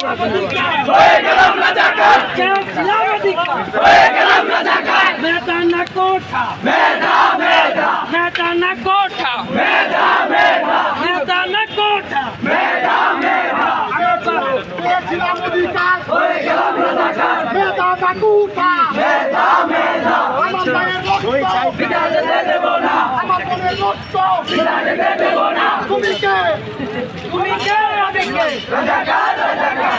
হয়ে গেলাম রাজাকার চেয়েছিলাম অধিকার হয়ে গেলাম রাজাকার মেধা না কোঠা মেধা মেধা মেধা না কোঠা মেধা মেধা মেধা না কোঠা মেধা মেধা চেয়েছিলাম অধিকার হয়ে গেলাম রাজাকার মেধা না কোঠা মেধা মেধা আমার মায়ের রক্ত বিনা যেতে দেব না আমার বোনের রক্ত বিনা যেতে দেব না তুমি কে তুমি কে আমি কে রাজাকার রাজাকার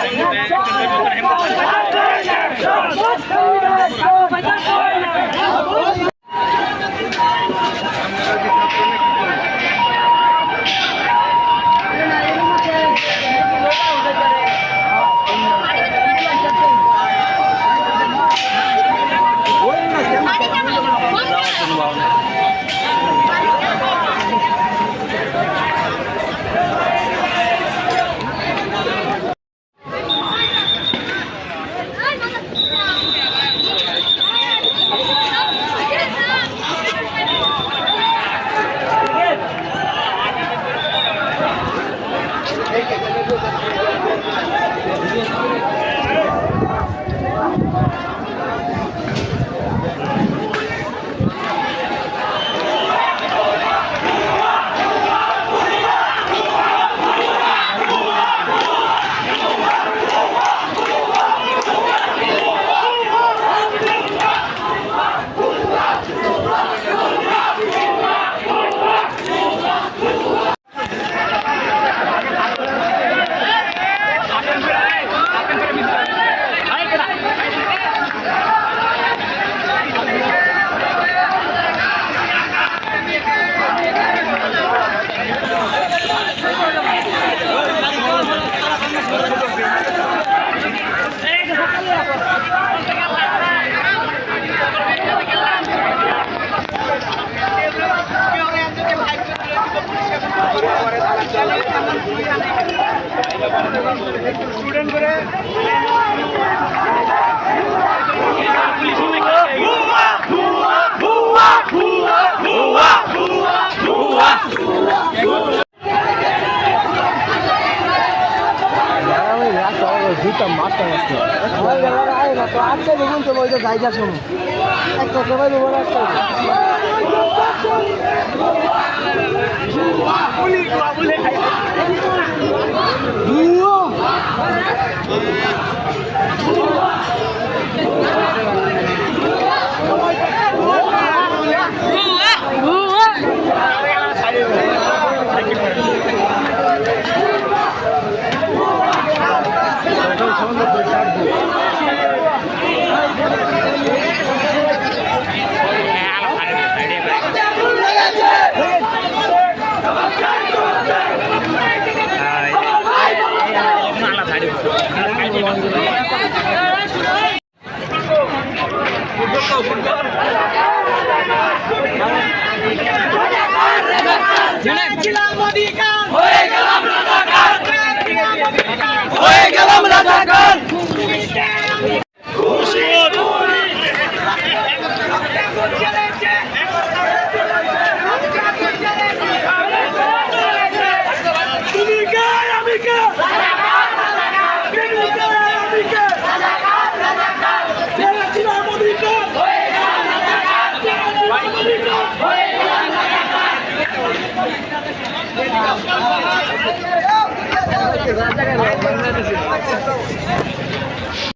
স্টুডেন্ট করে দুটা মাছটা আসছে তো আজকে দেখুন তো ওই যে জায়গা শুনুন একটা সবাই দেবো একটা হয়ে গেলাম রাজাকার হয়ে গেলাম রাজাকার খুশি তুমি কে আমি কে চেয়েছিলাম অধিকার হয়ে গেলাম রাজাকার